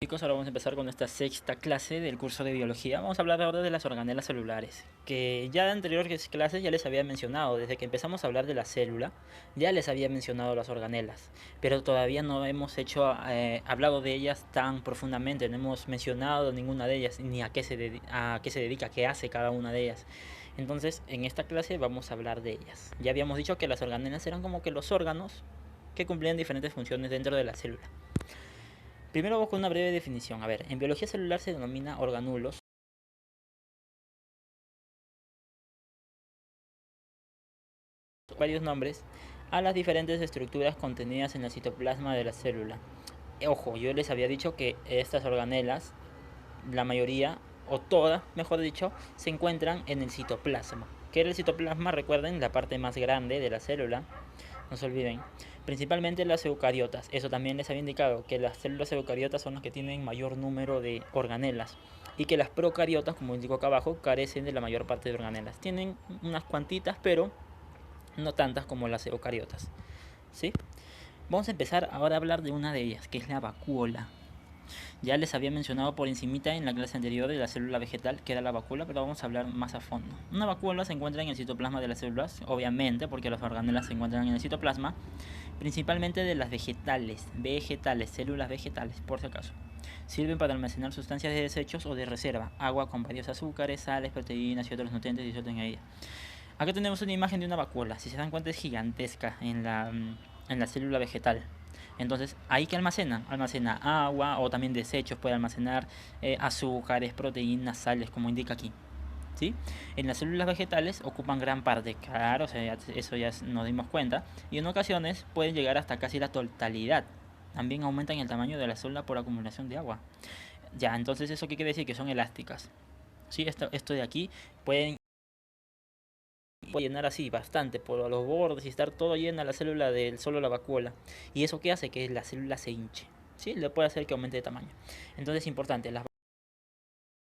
chicos, ahora vamos a empezar con esta sexta clase del curso de biología. Vamos a hablar ahora de las organelas celulares, que ya en anteriores clases ya les había mencionado. Desde que empezamos a hablar de la célula, ya les había mencionado las organelas, pero todavía no hemos hablado de ellas tan profundamente, no hemos mencionado ninguna de ellas, ni a qué se dedica, qué hace cada una de ellas. Entonces, en esta clase vamos a hablar de ellas. Ya habíamos dicho que las organelas eran como que los órganos que cumplían diferentes funciones dentro de la célula. Primero vamos con una breve definición. A ver, en biología celular se denomina organulos, varios nombres, a las diferentes estructuras contenidas en el citoplasma de la célula. Ojo, yo les había dicho que estas organelas, la mayoría, o todas, mejor dicho, se encuentran en el citoplasma. ¿Qué era el citoplasma? Recuerden, la parte más grande de la célula, no se olviden. Principalmente las eucariotas. Eso también les había indicado que las células eucariotas son las que tienen mayor número de organelas y que las procariotas, como indico acá abajo, carecen de la mayor parte de organelas. Tienen unas cuantitas, pero no tantas como las eucariotas. ¿Sí? Vamos a empezar ahora a hablar de una de ellas, que es la vacuola. Ya les había mencionado por encimita en la clase anterior de la célula vegetal, que era la vacuola, pero vamos a hablar más a fondo. Una vacuola se encuentra en el citoplasma de las células, obviamente, porque las organelas se encuentran en el citoplasma, principalmente de las vegetales, células vegetales, por si acaso. Sirven para almacenar sustancias de desechos o de reserva, agua con varios azúcares, sales, proteínas y otros nutrientes disueltos en ella. Acá tenemos una imagen de una vacuola. Si se dan cuenta es gigantesca en la célula vegetal. Entonces, ahí que almacena agua o también desechos, puede almacenar azúcares, proteínas, sales, como indica aquí. ¿Sí? En las células vegetales ocupan gran parte, claro, o sea, eso ya nos dimos cuenta, y en ocasiones pueden llegar hasta casi la totalidad. También aumentan el tamaño de la célula por acumulación de agua. Ya, entonces eso qué quiere decir que son elásticas. ¿Sí? Esto de aquí pueden llenar así bastante por los bordes y estar todo llena la célula del solo la vacuola. ¿Y eso qué hace? Que la célula se hinche. ¿Sí? Le puede hacer que aumente de tamaño. Entonces es importante, las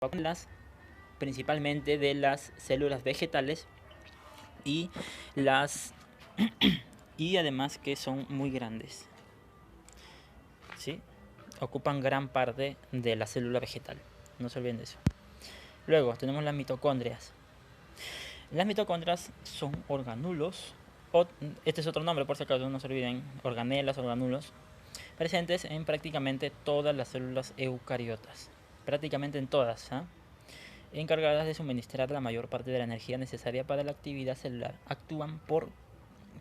vacuolas principalmente de las células vegetales y las y además que son muy grandes, ¿sí? Ocupan gran parte de la célula vegetal, no se olviden de eso. Luego tenemos las mitocondrias. Las mitocondrias son organulos, o, este es otro nombre por si acaso no se olviden, organelas, organulos, presentes en prácticamente todas las células eucariotas, prácticamente en todas, ¿eh? Encargadas de suministrar la mayor parte de la energía necesaria para la actividad celular. Actúan por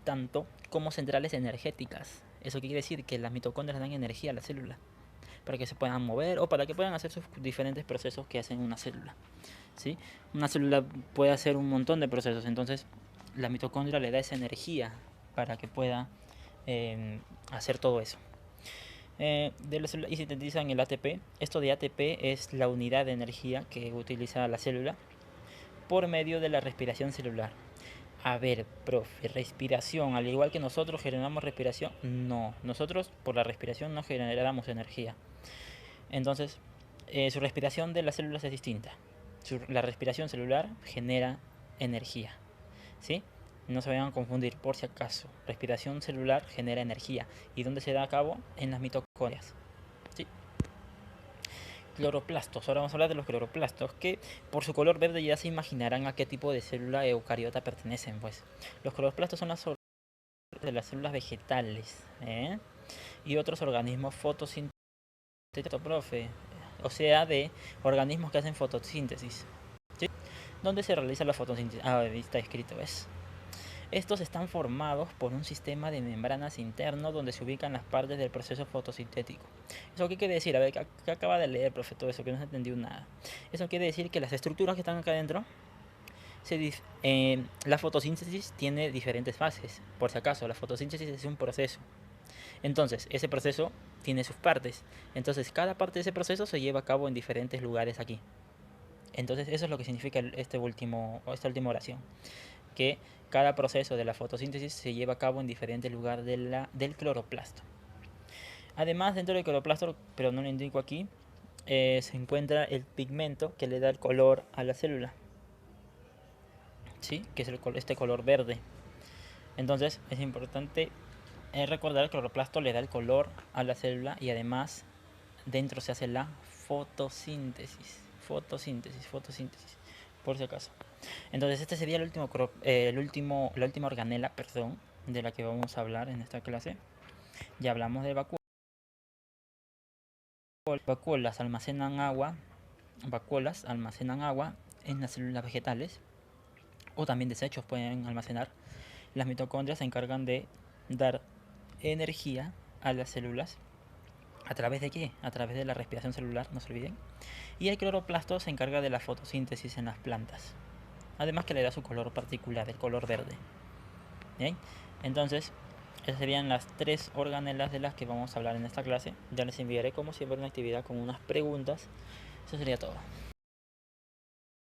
tanto como centrales energéticas. Eso quiere decir que las mitocondrias dan energía a la célula para que se puedan mover o para que puedan hacer sus diferentes procesos que hacen una célula. ¿Sí? Una célula puede hacer un montón de procesos, entonces la mitocondria le da esa energía para que pueda hacer todo eso. De la célula y sintetizan el ATP. Esto de ATP es la unidad de energía que utiliza la célula por medio de la respiración celular. A ver, profe, respiración, al igual que nosotros generamos respiración, no, nosotros por la respiración no generamos energía. Entonces, su respiración de las células es distinta. La respiración celular genera energía, ¿sí? No se vayan a confundir, por si acaso. Respiración celular genera energía. ¿Y dónde se da a cabo? En las mitocondrias, ¿sí? Cloroplastos. Ahora vamos a hablar de los cloroplastos, que por su color verde ya se imaginarán a qué tipo de célula eucariota pertenecen, pues. Los cloroplastos son las de las células vegetales, ¿eh? Y otros organismos fotosintéticos, profe, o sea, de organismos que hacen fotosíntesis, ¿sí? ¿Dónde se realiza la fotosíntesis? Ah, ahí está escrito, ¿ves? Estos están formados por un sistema de membranas interno donde se ubican las partes del proceso fotosintético. ¿Eso qué quiere decir? A ver, ¿qué acaba de leer, profe? Todo eso que no se entendió nada. Eso quiere decir que las estructuras que están acá adentro, la fotosíntesis tiene diferentes fases. Por si acaso, la fotosíntesis es un proceso. Entonces, ese proceso tiene sus partes. Entonces, cada parte de ese proceso se lleva a cabo en diferentes lugares aquí. Entonces, eso es lo que significa esta última oración. Que cada proceso de la fotosíntesis se lleva a cabo en diferentes lugares del cloroplasto. Además, dentro del cloroplasto, pero no lo indico aquí, se encuentra el pigmento que le da el color a la célula, ¿sí? Que es este color verde. Entonces, es importante recordar que el cloroplasto le da el color a la célula y además dentro se hace la fotosíntesis. Fotosíntesis, por si acaso. Entonces este sería la última organela, perdón, de la que vamos a hablar en esta clase. Ya hablamos de vacuolas. Vacuolas almacenan agua en las células vegetales, o también desechos pueden almacenar. Las mitocondrias se encargan de dar energía a las células. ¿A través de qué? A través de la respiración celular, no se olviden. Y el cloroplasto se encarga de la fotosíntesis en las plantas. Además que le da su color particular, el color verde. ¿Bien? Entonces, esas serían las 3 organelas de las que vamos a hablar en esta clase. Ya les enviaré como siempre una actividad con unas preguntas. Eso sería todo.